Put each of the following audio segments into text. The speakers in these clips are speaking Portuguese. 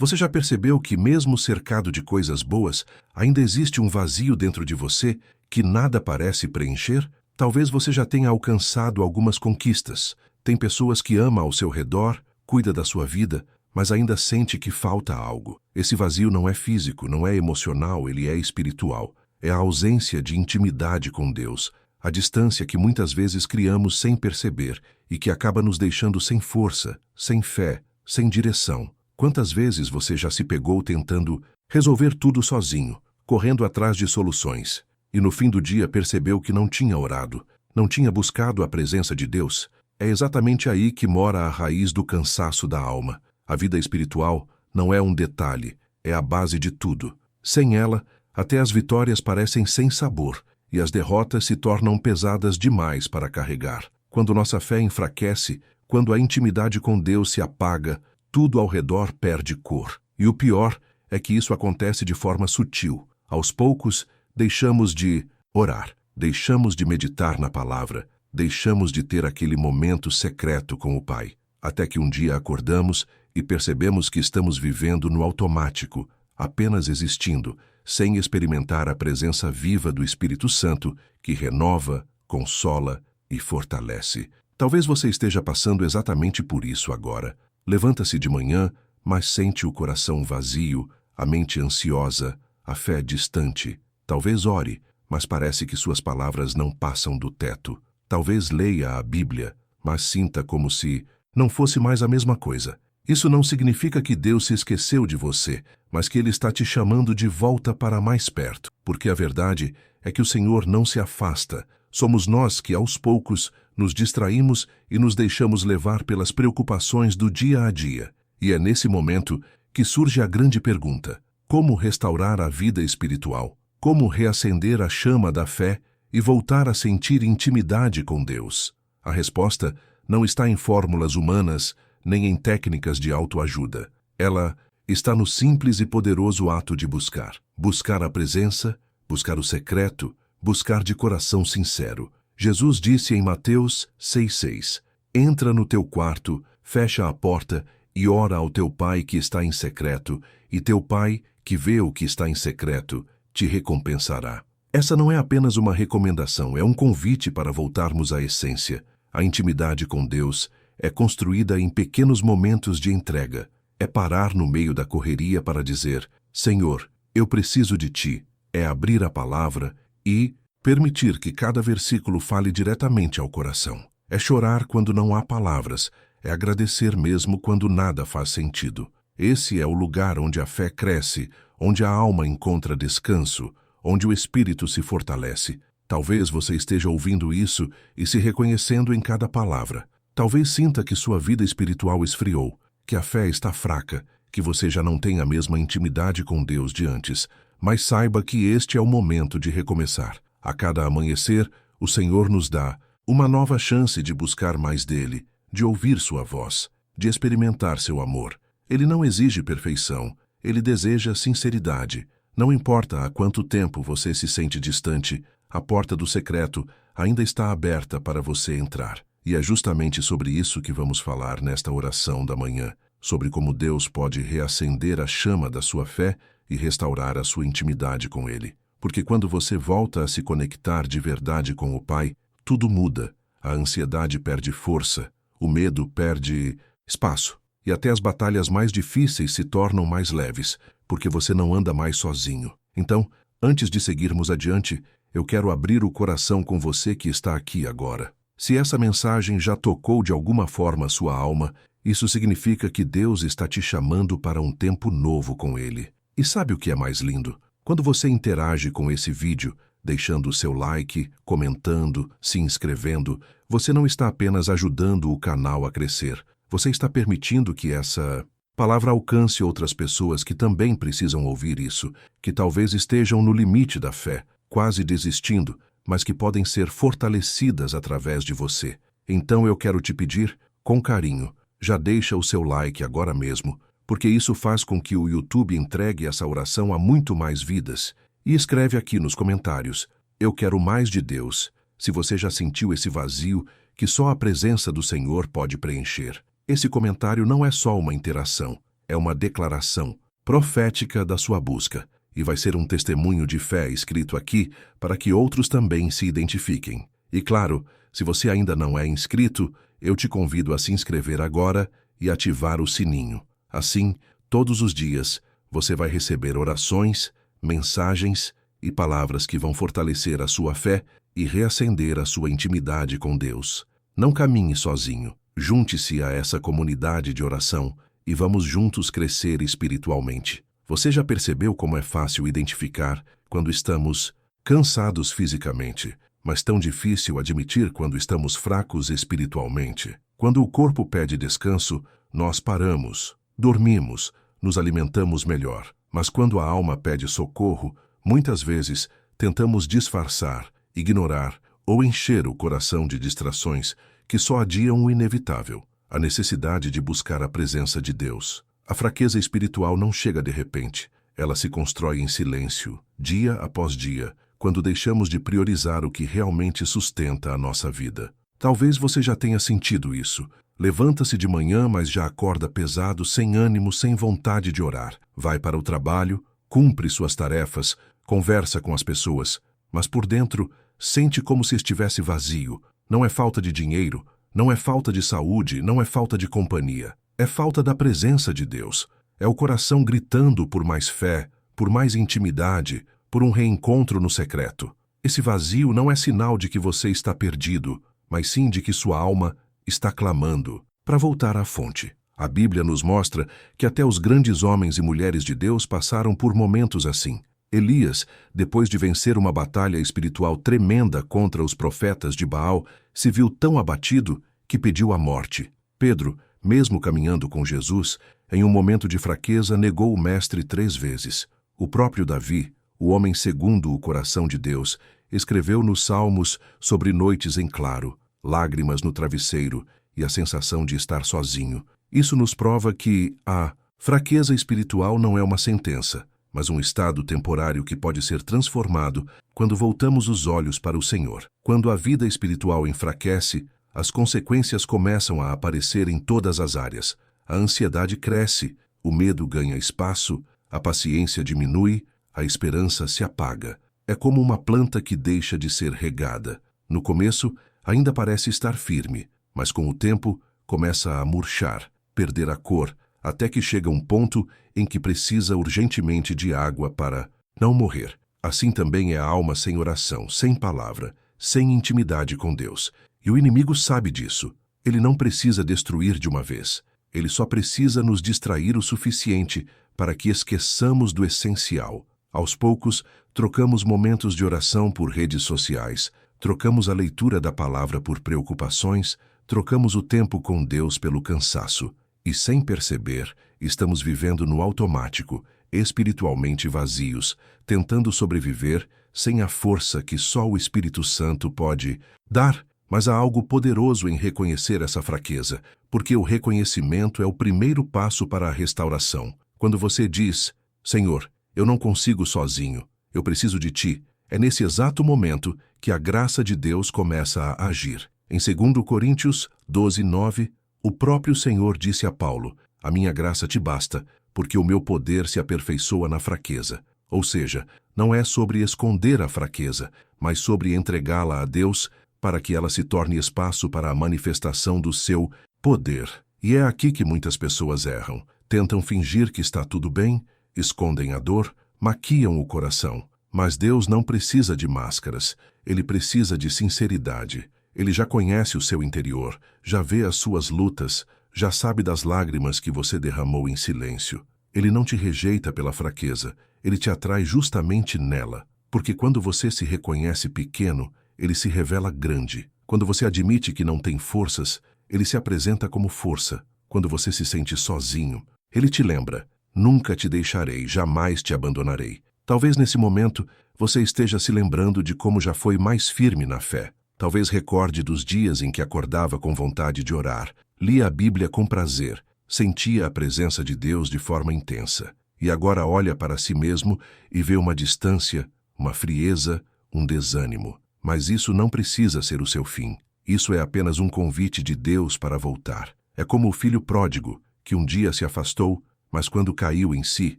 Você já percebeu que, mesmo cercado de coisas boas, ainda existe um vazio dentro de você que nada parece preencher? Talvez você já tenha alcançado algumas conquistas. Tem pessoas que ama ao seu redor, cuida da sua vida, mas ainda sente que falta algo. Esse vazio não é físico, não é emocional, ele é espiritual. É a ausência de intimidade com Deus, a distância que muitas vezes criamos sem perceber e que acaba nos deixando sem força, sem fé, sem direção. Quantas vezes você já se pegou tentando resolver tudo sozinho, correndo atrás de soluções, e no fim do dia percebeu que não tinha orado, não tinha buscado a presença de Deus? É exatamente aí que mora a raiz do cansaço da alma. A vida espiritual não é um detalhe, é a base de tudo. Sem ela, até as vitórias parecem sem sabor, e as derrotas se tornam pesadas demais para carregar. Quando nossa fé enfraquece, quando a intimidade com Deus se apaga, tudo ao redor perde cor. E o pior é que isso acontece de forma sutil. Aos poucos, deixamos de orar, deixamos de meditar na palavra, deixamos de ter aquele momento secreto com o Pai. Até que um dia acordamos e percebemos que estamos vivendo no automático, apenas existindo, sem experimentar a presença viva do Espírito Santo, que renova, consola e fortalece. Talvez você esteja passando exatamente por isso agora. Levanta-se de manhã, mas sente o coração vazio, a mente ansiosa, a fé distante. Talvez ore, mas parece que suas palavras não passam do teto. Talvez leia a Bíblia, mas sinta como se não fosse mais a mesma coisa. Isso não significa que Deus se esqueceu de você, mas que Ele está te chamando de volta para mais perto. Porque a verdade é que o Senhor não se afasta. Somos nós que, aos poucos, nos distraímos e nos deixamos levar pelas preocupações do dia a dia. E é nesse momento que surge a grande pergunta: como restaurar a vida espiritual? Como reacender a chama da fé e voltar a sentir intimidade com Deus? A resposta não está em fórmulas humanas, nem em técnicas de autoajuda. Ela está no simples e poderoso ato de buscar. Buscar a presença, buscar o secreto, buscar de coração sincero. Jesus disse em Mateus 6,6: entra no teu quarto, fecha a porta e ora ao teu Pai que está em secreto, e teu Pai, que vê o que está em secreto, te recompensará. Essa não é apenas uma recomendação, é um convite para voltarmos à essência. A intimidade com Deus é construída em pequenos momentos de entrega. É parar no meio da correria para dizer: Senhor, eu preciso de Ti. É abrir a palavra e permitir que cada versículo fale diretamente ao coração. É chorar quando não há palavras. É agradecer mesmo quando nada faz sentido. Esse é o lugar onde a fé cresce, onde a alma encontra descanso, onde o espírito se fortalece. Talvez você esteja ouvindo isso e se reconhecendo em cada palavra. Talvez sinta que sua vida espiritual esfriou, que a fé está fraca, que você já não tem a mesma intimidade com Deus de antes. Mas saiba que este é o momento de recomeçar. A cada amanhecer, o Senhor nos dá uma nova chance de buscar mais dele, de ouvir sua voz, de experimentar seu amor. Ele não exige perfeição, ele deseja sinceridade. Não importa há quanto tempo você se sente distante, a porta do secreto ainda está aberta para você entrar. E é justamente sobre isso que vamos falar nesta oração da manhã, sobre como Deus pode reacender a chama da sua fé e restaurar a sua intimidade com Ele. Porque quando você volta a se conectar de verdade com o Pai, tudo muda. A ansiedade perde força, o medo perde espaço, e até as batalhas mais difíceis se tornam mais leves, porque você não anda mais sozinho. Então, antes de seguirmos adiante, eu quero abrir o coração com você que está aqui agora. Se essa mensagem já tocou de alguma forma a sua alma, isso significa que Deus está te chamando para um tempo novo com Ele. E sabe o que é mais lindo? Quando você interage com esse vídeo, deixando o seu like, comentando, se inscrevendo, você não está apenas ajudando o canal a crescer, você está permitindo que essa palavra alcance outras pessoas que também precisam ouvir isso, que talvez estejam no limite da fé, quase desistindo, mas que podem ser fortalecidas através de você. Então eu quero te pedir, com carinho, já deixa o seu like agora mesmo, porque isso faz com que o YouTube entregue essa oração a muito mais vidas. E escreve aqui nos comentários: eu quero mais de Deus, se você já sentiu esse vazio que só a presença do Senhor pode preencher. Esse comentário não é só uma interação, é uma declaração profética da sua busca e vai ser um testemunho de fé escrito aqui para que outros também se identifiquem. E claro, se você ainda não é inscrito, eu te convido a se inscrever agora e ativar o sininho. Assim, todos os dias, você vai receber orações, mensagens e palavras que vão fortalecer a sua fé e reacender a sua intimidade com Deus. Não caminhe sozinho. Junte-se a essa comunidade de oração e vamos juntos crescer espiritualmente. Você já percebeu como é fácil identificar quando estamos cansados fisicamente, mas tão difícil admitir quando estamos fracos espiritualmente? Quando o corpo pede descanso, nós paramos, dormimos, nos alimentamos melhor. Mas quando a alma pede socorro, muitas vezes tentamos disfarçar, ignorar ou encher o coração de distrações que só adiam o inevitável, a necessidade de buscar a presença de Deus. A fraqueza espiritual não chega de repente, ela se constrói em silêncio, dia após dia, quando deixamos de priorizar o que realmente sustenta a nossa vida. Talvez você já tenha sentido isso. Levanta-se de manhã, mas já acorda pesado, sem ânimo, sem vontade de orar. Vai para o trabalho, cumpre suas tarefas, conversa com as pessoas, mas por dentro sente como se estivesse vazio. Não é falta de dinheiro, não é falta de saúde, não é falta de companhia. É falta da presença de Deus. É o coração gritando por mais fé, por mais intimidade, por um reencontro no secreto. Esse vazio não é sinal de que você está perdido, mas sim de que sua alma está clamando para voltar à fonte. A Bíblia nos mostra que até os grandes homens e mulheres de Deus passaram por momentos assim. Elias, depois de vencer uma batalha espiritual tremenda contra os profetas de Baal, se viu tão abatido que pediu a morte. Pedro, mesmo caminhando com Jesus, em um momento de fraqueza negou o Mestre 3 vezes. O próprio Davi, o homem segundo o coração de Deus, escreveu nos Salmos sobre noites em claro, lágrimas no travesseiro e a sensação de estar sozinho. Isso nos prova que a fraqueza espiritual não é uma sentença, mas um estado temporário que pode ser transformado quando voltamos os olhos para o Senhor. Quando a vida espiritual enfraquece, as consequências começam a aparecer em todas as áreas. A ansiedade cresce, o medo ganha espaço, a paciência diminui, a esperança se apaga. É como uma planta que deixa de ser regada. No começo, ainda parece estar firme, mas com o tempo começa a murchar, perder a cor, até que chega um ponto em que precisa urgentemente de água para não morrer. Assim também é a alma sem oração, sem palavra, sem intimidade com Deus. E o inimigo sabe disso. Ele não precisa destruir de uma vez. Ele só precisa nos distrair o suficiente para que esqueçamos do essencial. Aos poucos, trocamos momentos de oração por redes sociais, trocamos a leitura da palavra por preocupações, trocamos o tempo com Deus pelo cansaço. E sem perceber, estamos vivendo no automático, espiritualmente vazios, tentando sobreviver sem a força que só o Espírito Santo pode dar. Mas há algo poderoso em reconhecer essa fraqueza, porque o reconhecimento é o primeiro passo para a restauração. Quando você diz, Senhor, eu não consigo sozinho, eu preciso de Ti, é nesse exato momento que a graça de Deus começa a agir. Em 2 Coríntios 12:9, o próprio Senhor disse a Paulo, a minha graça te basta, porque o meu poder se aperfeiçoa na fraqueza. Ou seja, não é sobre esconder a fraqueza, mas sobre entregá-la a Deus para que ela se torne espaço para a manifestação do seu poder. E é aqui que muitas pessoas erram. Tentam fingir que está tudo bem, escondem a dor, maquiam o coração. Mas Deus não precisa de máscaras, Ele precisa de sinceridade. Ele já conhece o seu interior, já vê as suas lutas, já sabe das lágrimas que você derramou em silêncio. Ele não te rejeita pela fraqueza, Ele te atrai justamente nela. Porque quando você se reconhece pequeno, Ele se revela grande. Quando você admite que não tem forças, Ele se apresenta como força. Quando você se sente sozinho, Ele te lembra, nunca te deixarei, jamais te abandonarei. Talvez nesse momento você esteja se lembrando de como já foi mais firme na fé. Talvez recorde dos dias em que acordava com vontade de orar, lia a Bíblia com prazer, sentia a presença de Deus de forma intensa. E agora olha para si mesmo e vê uma distância, uma frieza, um desânimo. Mas isso não precisa ser o seu fim. Isso é apenas um convite de Deus para voltar. É como o filho pródigo, que um dia se afastou, mas quando caiu em si,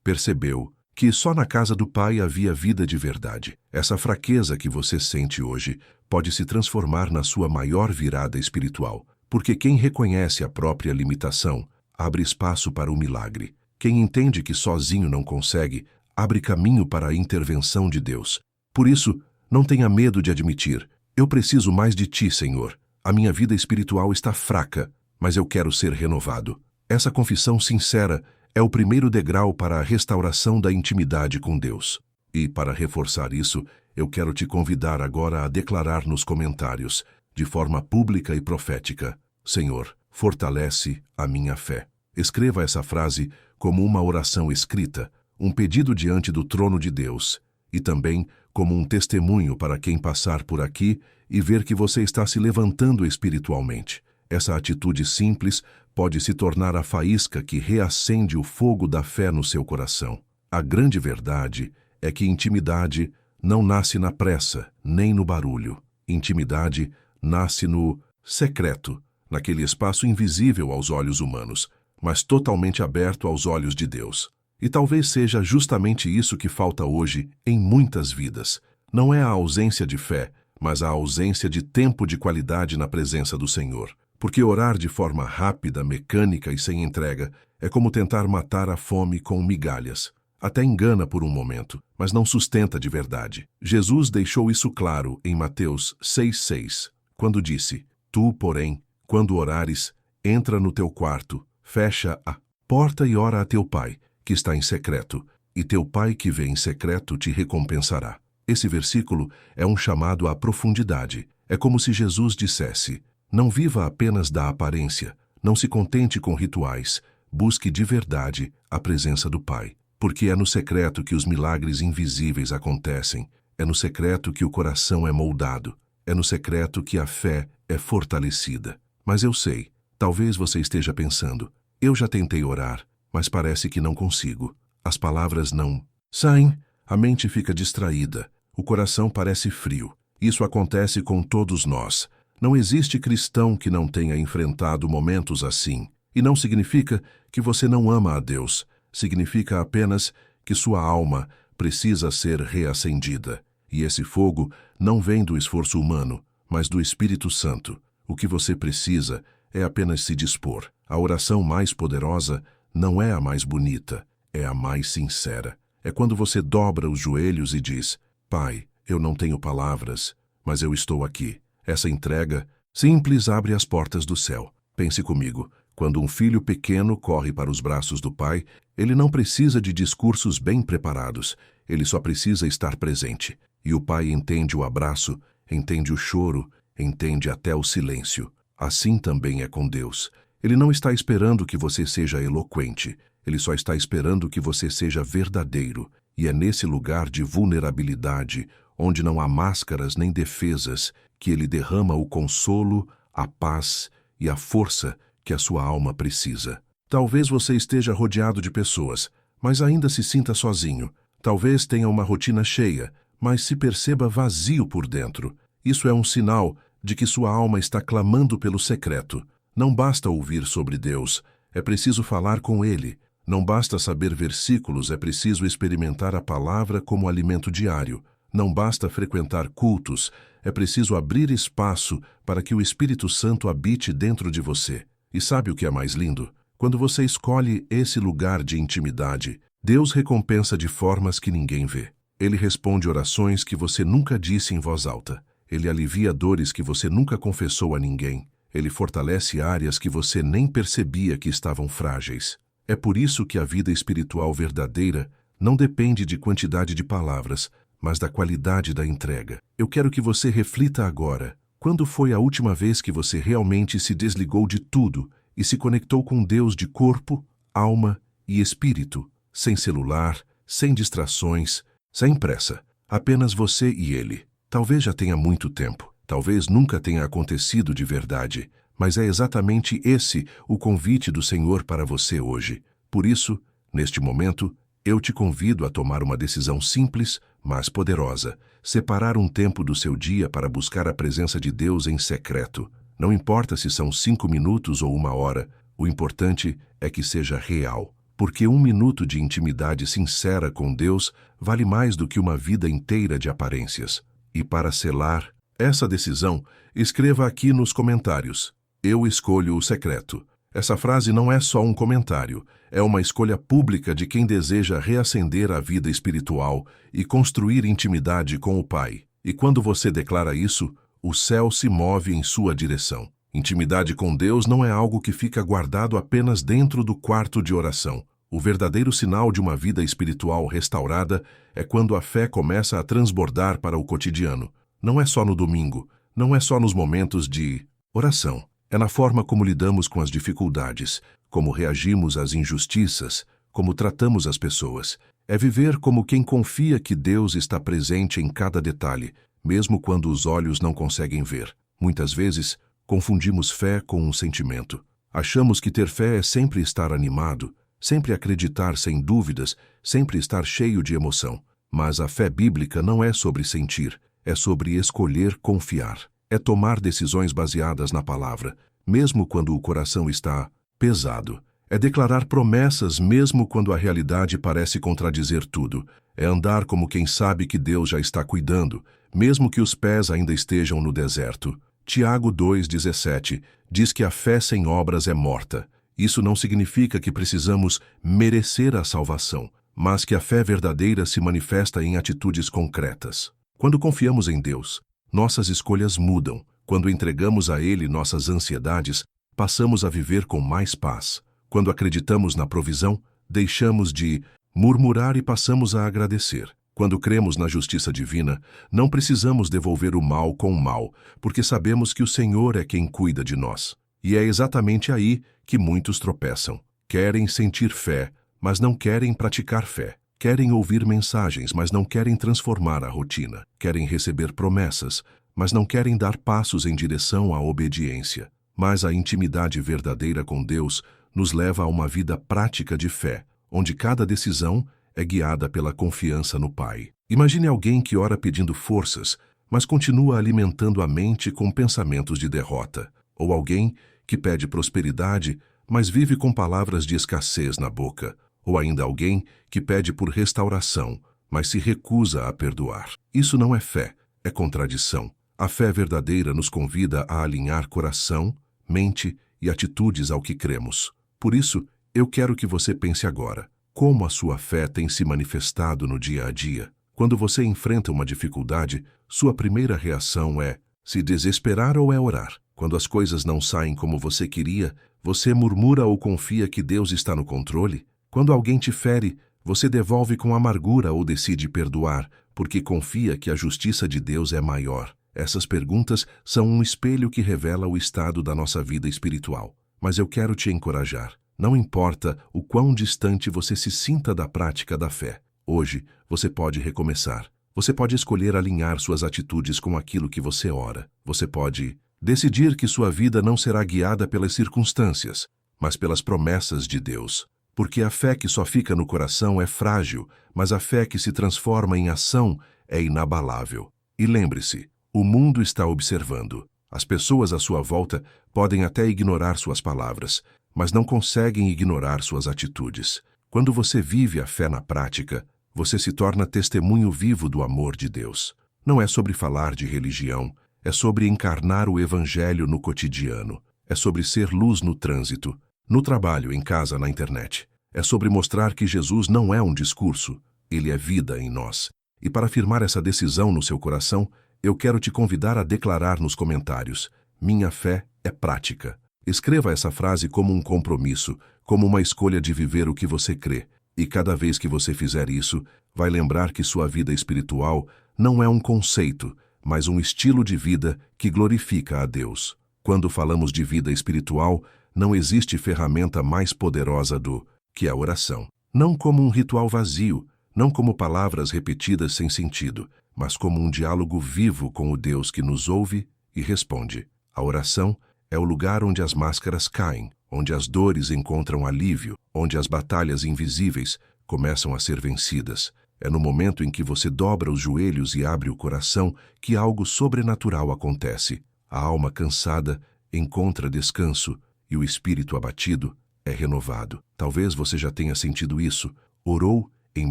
percebeu que só na casa do Pai havia vida de verdade. Essa fraqueza que você sente hoje pode se transformar na sua maior virada espiritual, porque quem reconhece a própria limitação abre espaço para o milagre. Quem entende que sozinho não consegue, abre caminho para a intervenção de Deus. Por isso, não tenha medo de admitir: eu preciso mais de ti, Senhor. A minha vida espiritual está fraca, mas eu quero ser renovado. Essa confissão sincera é o primeiro degrau para a restauração da intimidade com Deus. E, para reforçar isso, eu quero te convidar agora a declarar nos comentários, de forma pública e profética: Senhor, fortalece a minha fé. Escreva essa frase como uma oração escrita, um pedido diante do trono de Deus, e também como um testemunho para quem passar por aqui e ver que você está se levantando espiritualmente. Essa atitude simples pode se tornar a faísca que reacende o fogo da fé no seu coração. A grande verdade é que intimidade não nasce na pressa, nem no barulho. Intimidade nasce no secreto, naquele espaço invisível aos olhos humanos, mas totalmente aberto aos olhos de Deus. E talvez seja justamente isso que falta hoje em muitas vidas. Não é a ausência de fé, mas a ausência de tempo de qualidade na presença do Senhor. Porque orar de forma rápida, mecânica e sem entrega é como tentar matar a fome com migalhas. Até engana por um momento, mas não sustenta de verdade. Jesus deixou isso claro em Mateus 6,6, quando disse: Tu, porém, quando orares, entra no teu quarto, fecha a porta e ora a teu Pai, que está em secreto, e teu Pai que vê em secreto te recompensará. Esse versículo é um chamado à profundidade. É como se Jesus dissesse: não viva apenas da aparência, não se contente com rituais, busque de verdade a presença do Pai. Porque é no secreto que os milagres invisíveis acontecem, é no secreto que o coração é moldado, é no secreto que a fé é fortalecida. Mas eu sei, talvez você esteja pensando: eu já tentei orar, mas parece que não consigo. As palavras não saem, a mente fica distraída, o coração parece frio. Isso acontece com todos nós. Não existe cristão que não tenha enfrentado momentos assim. E não significa que você não ama a Deus. Significa apenas que sua alma precisa ser reacendida. E esse fogo não vem do esforço humano, mas do Espírito Santo. O que você precisa é apenas se dispor. A oração mais poderosa não é a mais bonita, é a mais sincera. É quando você dobra os joelhos e diz: Pai, eu não tenho palavras, mas eu estou aqui. Essa entrega simples abre as portas do céu. Pense comigo, quando um filho pequeno corre para os braços do pai, ele não precisa de discursos bem preparados, ele só precisa estar presente. E o pai entende o abraço, entende o choro, entende até o silêncio. Assim também é com Deus. Ele não está esperando que você seja eloquente, ele só está esperando que você seja verdadeiro. E é nesse lugar de vulnerabilidade, onde não há máscaras nem defesas, que ele derrama o consolo, a paz e a força que a sua alma precisa. Talvez você esteja rodeado de pessoas, mas ainda se sinta sozinho. Talvez tenha uma rotina cheia, mas se perceba vazio por dentro. Isso é um sinal de que sua alma está clamando pelo secreto. Não basta ouvir sobre Deus, é preciso falar com Ele. Não basta saber versículos, é preciso experimentar a palavra como alimento diário. Não basta frequentar cultos, é preciso abrir espaço para que o Espírito Santo habite dentro de você. E sabe o que é mais lindo? Quando você escolhe esse lugar de intimidade, Deus recompensa de formas que ninguém vê. Ele responde orações que você nunca disse em voz alta. Ele alivia dores que você nunca confessou a ninguém. Ele fortalece áreas que você nem percebia que estavam frágeis. É por isso que a vida espiritual verdadeira não depende de quantidade de palavras, mas da qualidade da entrega. Eu quero que você reflita agora. Quando foi a última vez que você realmente se desligou de tudo e se conectou com Deus de corpo, alma e espírito, sem celular, sem distrações, sem pressa, apenas você e Ele? Talvez já tenha muito tempo, talvez nunca tenha acontecido de verdade, mas é exatamente esse o convite do Senhor para você hoje. Por isso, neste momento, eu te convido a tomar uma decisão simples, mas poderosa. Separar um tempo do seu dia para buscar a presença de Deus em secreto. Não importa se são 5 minutos ou 1 hora, o importante é que seja real. porque 1 minuto de intimidade sincera com Deus vale mais do que uma vida inteira de aparências. E para selar essa decisão, escreva aqui nos comentários: eu escolho o secreto. Essa frase não é só um comentário, é uma escolha pública de quem deseja reacender a vida espiritual e construir intimidade com o Pai. E quando você declara isso, o céu se move em sua direção. Intimidade com Deus não é algo que fica guardado apenas dentro do quarto de oração. O verdadeiro sinal de uma vida espiritual restaurada é quando a fé começa a transbordar para o cotidiano. Não é só no domingo, não é só nos momentos de oração. É na forma como lidamos com as dificuldades, como reagimos às injustiças, como tratamos as pessoas. É viver como quem confia que Deus está presente em cada detalhe, mesmo quando os olhos não conseguem ver. Muitas vezes, confundimos fé com um sentimento. Achamos que ter fé é sempre estar animado, sempre acreditar sem dúvidas, sempre estar cheio de emoção. Mas a fé bíblica não é sobre sentir, é sobre escolher confiar. É tomar decisões baseadas na palavra, mesmo quando o coração está pesado. É declarar promessas mesmo quando a realidade parece contradizer tudo. É andar como quem sabe que Deus já está cuidando, mesmo que os pés ainda estejam no deserto. Tiago 2,17 diz que a fé sem obras é morta. Isso não significa que precisamos merecer a salvação, mas que a fé verdadeira se manifesta em atitudes concretas. Quando confiamos em Deus, nossas escolhas mudam. Quando entregamos a Ele nossas ansiedades, passamos a viver com mais paz. Quando acreditamos na provisão, deixamos de murmurar e passamos a agradecer. Quando cremos na justiça divina, não precisamos devolver o mal com o mal, porque sabemos que o Senhor é quem cuida de nós. E é exatamente aí que muitos tropeçam. Querem sentir fé, mas não querem praticar fé. Querem ouvir mensagens, mas não querem transformar a rotina. Querem receber promessas, mas não querem dar passos em direção à obediência. Mas a intimidade verdadeira com Deus nos leva a uma vida prática de fé, onde cada decisão é guiada pela confiança no Pai. Imagine alguém que ora pedindo forças, mas continua alimentando a mente com pensamentos de derrota. Ou alguém que pede prosperidade, mas vive com palavras de escassez na boca. Ou ainda alguém que pede por restauração, mas se recusa a perdoar. Isso não é fé, é contradição. A fé verdadeira nos convida a alinhar coração, mente e atitudes ao que cremos. Por isso, eu quero que você pense agora: como a sua fé tem se manifestado no dia a dia? Quando você enfrenta uma dificuldade, sua primeira reação é se desesperar ou é orar? Quando as coisas não saem como você queria, você murmura ou confia que Deus está no controle? Quando alguém te fere, você devolve com amargura ou decide perdoar, porque confia que a justiça de Deus é maior? Essas perguntas são um espelho que revela o estado da nossa vida espiritual. Mas eu quero te encorajar. Não importa o quão distante você se sinta da prática da fé. Hoje, você pode recomeçar. Você pode escolher alinhar suas atitudes com aquilo que você ora. Você pode decidir que sua vida não será guiada pelas circunstâncias, mas pelas promessas de Deus. Porque a fé que só fica no coração é frágil, mas a fé que se transforma em ação é inabalável. E lembre-se, o mundo está observando. As pessoas à sua volta podem até ignorar suas palavras, mas não conseguem ignorar suas atitudes. Quando você vive a fé na prática, você se torna testemunho vivo do amor de Deus. Não é sobre falar de religião, é sobre encarnar o Evangelho no cotidiano. É sobre ser luz no trânsito, no trabalho, em casa, na internet. É sobre mostrar que Jesus não é um discurso, ele é vida em nós. E para afirmar essa decisão no seu coração, eu quero te convidar a declarar nos comentários: minha fé é prática. Escreva essa frase como um compromisso, como uma escolha de viver o que você crê. E cada vez que você fizer isso, vai lembrar que sua vida espiritual não é um conceito, mas um estilo de vida que glorifica a Deus. Quando falamos de vida espiritual, não existe ferramenta mais poderosa do que a oração. Não como um ritual vazio, não como palavras repetidas sem sentido, mas como um diálogo vivo com o Deus que nos ouve e responde. A oração é o lugar onde as máscaras caem, onde as dores encontram alívio, onde as batalhas invisíveis começam a ser vencidas. É no momento em que você dobra os joelhos e abre o coração que algo sobrenatural acontece. A alma cansada encontra descanso e o espírito abatido é renovado. Talvez você já tenha sentido isso. Orou em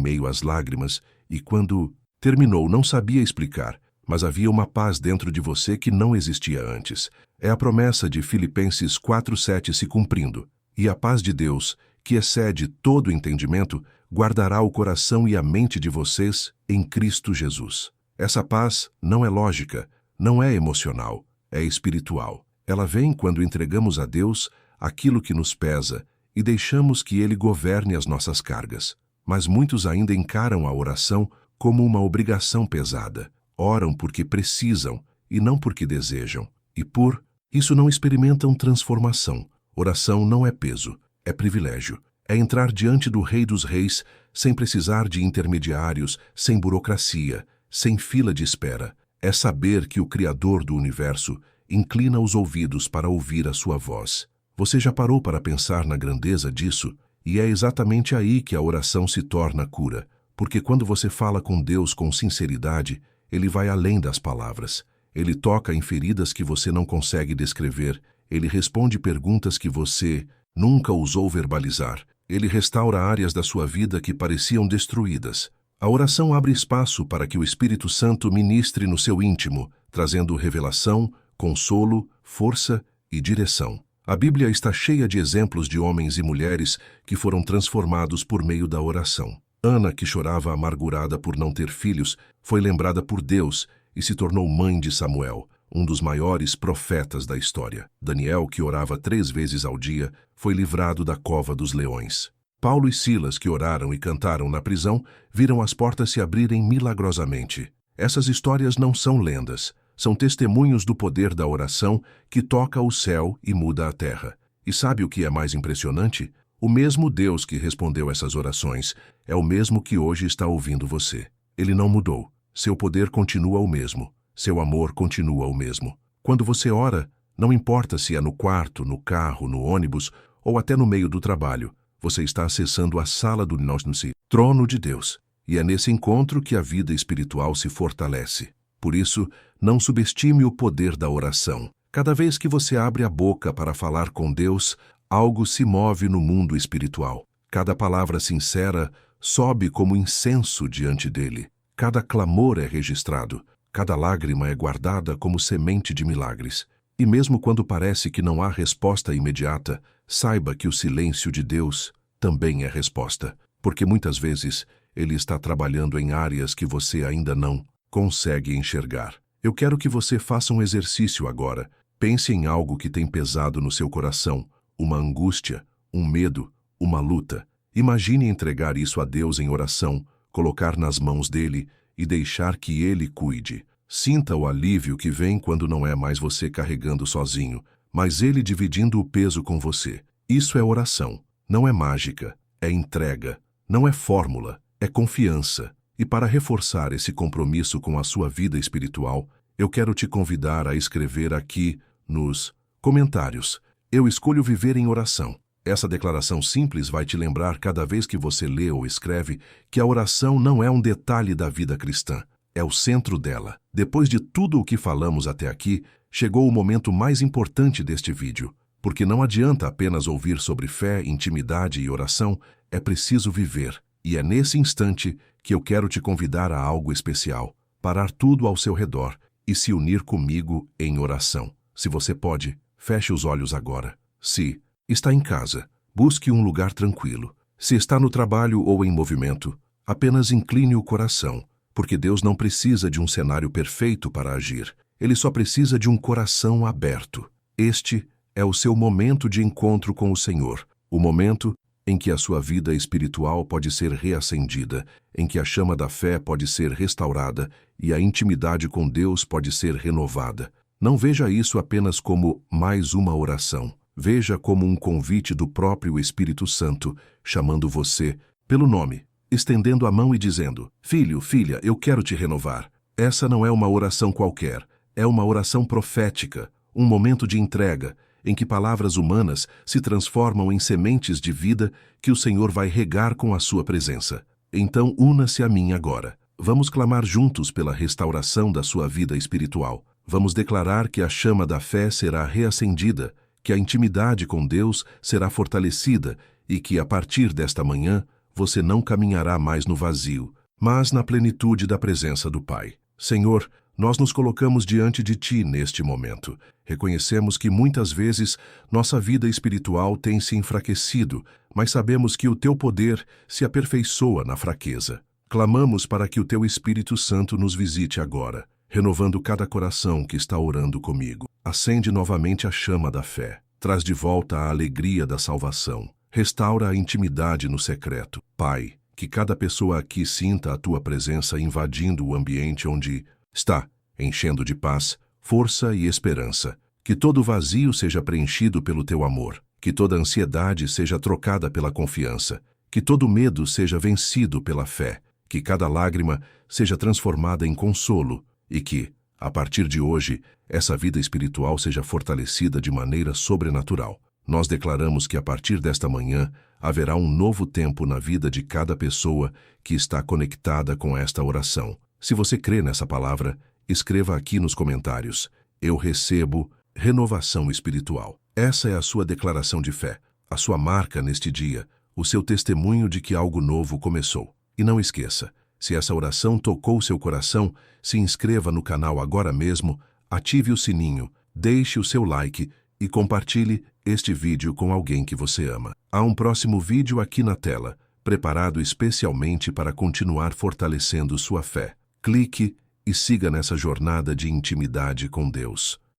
meio às lágrimas e quando terminou não sabia explicar, mas havia uma paz dentro de você que não existia antes. É a promessa de Filipenses 4:7 se cumprindo. E a paz de Deus, que excede todo entendimento, guardará o coração e a mente de vocês em Cristo Jesus. Essa paz não é lógica, não é emocional, é espiritual. Ela vem quando entregamos a Deus aquilo que nos pesa e deixamos que Ele governe as nossas cargas. Mas muitos ainda encaram a oração como uma obrigação pesada. Oram porque precisam e não porque desejam. E por isso não experimentam transformação. Oração não é peso, é privilégio. É entrar diante do Rei dos Reis sem precisar de intermediários, sem burocracia, sem fila de espera. É saber que o Criador do Universo inclina os ouvidos para ouvir a sua voz. Você já parou para pensar na grandeza disso? E é exatamente aí que a oração se torna cura. Porque quando você fala com Deus com sinceridade, Ele vai além das palavras. Ele toca em feridas que você não consegue descrever. Ele responde perguntas que você nunca ousou verbalizar. Ele restaura áreas da sua vida que pareciam destruídas. A oração abre espaço para que o Espírito Santo ministre no seu íntimo, trazendo revelação, consolo, força e direção. A Bíblia está cheia de exemplos de homens e mulheres que foram transformados por meio da oração. Ana, que chorava amargurada por não ter filhos, foi lembrada por Deus e se tornou mãe de Samuel, um dos maiores profetas da história. Daniel, que orava 3 vezes ao dia, foi livrado da cova dos leões. Paulo e Silas, que oraram e cantaram na prisão, viram as portas se abrirem milagrosamente. Essas histórias não são lendas, são testemunhos do poder da oração que toca o céu e muda a terra. E sabe o que é mais impressionante? O mesmo Deus que respondeu essas orações é o mesmo que hoje está ouvindo você. Ele não mudou. Seu poder continua o mesmo. Seu amor continua o mesmo. Quando você ora, não importa se é no quarto, no carro, no ônibus ou até no meio do trabalho, você está acessando a sala do nosso trono de Deus. E é nesse encontro que a vida espiritual se fortalece. Por isso, não subestime o poder da oração. Cada vez que você abre a boca para falar com Deus, algo se move no mundo espiritual. Cada palavra sincera sobe como incenso diante dele. Cada clamor é registrado. Cada lágrima é guardada como semente de milagres. E mesmo quando parece que não há resposta imediata, saiba que o silêncio de Deus também é resposta. Porque muitas vezes Ele está trabalhando em áreas que você ainda não consegue enxergar. Eu quero que você faça um exercício agora. Pense em algo que tem pesado no seu coração, uma angústia, um medo, uma luta. Imagine entregar isso a Deus em oração, colocar nas mãos dele e deixar que ele cuide. Sinta o alívio que vem quando não é mais você carregando sozinho, mas ele dividindo o peso com você. Isso é oração. Não é mágica, é entrega. Não é fórmula, é confiança. E para reforçar esse compromisso com a sua vida espiritual, eu quero te convidar a escrever aqui nos comentários: eu escolho viver em oração. Essa declaração simples vai te lembrar cada vez que você lê ou escreve que a oração não é um detalhe da vida cristã, é o centro dela. Depois de tudo o que falamos até aqui, chegou o momento mais importante deste vídeo, porque não adianta apenas ouvir sobre fé, intimidade e oração, é preciso viver. E é nesse instante que eu quero te convidar a algo especial, parar tudo ao seu redor e se unir comigo em oração. Se você pode, feche os olhos agora. Se está em casa, busque um lugar tranquilo. Se está no trabalho ou em movimento, apenas incline o coração, porque Deus não precisa de um cenário perfeito para agir. Ele só precisa de um coração aberto. Este é o seu momento de encontro com o Senhor, o momento em que a sua vida espiritual pode ser reacendida, em que a chama da fé pode ser restaurada e a intimidade com Deus pode ser renovada. Não veja isso apenas como mais uma oração. Veja como um convite do próprio Espírito Santo, chamando você pelo nome, estendendo a mão e dizendo: filho, filha, eu quero te renovar. Essa não é uma oração qualquer, é uma oração profética, um momento de entrega, em que palavras humanas se transformam em sementes de vida que o Senhor vai regar com a sua presença. Então una-se a mim agora. Vamos clamar juntos pela restauração da sua vida espiritual. Vamos declarar que a chama da fé será reacendida, que a intimidade com Deus será fortalecida e que, a partir desta manhã, você não caminhará mais no vazio, mas na plenitude da presença do Pai. Senhor, nós nos colocamos diante de Ti neste momento. Reconhecemos que muitas vezes nossa vida espiritual tem se enfraquecido, mas sabemos que o Teu poder se aperfeiçoa na fraqueza. Clamamos para que o Teu Espírito Santo nos visite agora, renovando cada coração que está orando comigo. Acende novamente a chama da fé, traz de volta a alegria da salvação, restaura a intimidade no secreto. Pai, que cada pessoa aqui sinta a Tua presença invadindo o ambiente onde está, enchendo de paz, força e esperança. Que todo vazio seja preenchido pelo Teu amor, que toda ansiedade seja trocada pela confiança, que todo medo seja vencido pela fé, que cada lágrima seja transformada em consolo e que, a partir de hoje, essa vida espiritual seja fortalecida de maneira sobrenatural. Nós declaramos que a partir desta manhã haverá um novo tempo na vida de cada pessoa que está conectada com esta oração. Se você crê nessa palavra, escreva aqui nos comentários: eu recebo renovação espiritual. Essa é a sua declaração de fé, a sua marca neste dia, o seu testemunho de que algo novo começou. E não esqueça, se essa oração tocou seu coração, se inscreva no canal agora mesmo, ative o sininho, deixe o seu like e compartilhe este vídeo com alguém que você ama. Há um próximo vídeo aqui na tela, preparado especialmente para continuar fortalecendo sua fé. Clique e siga nessa jornada de intimidade com Deus.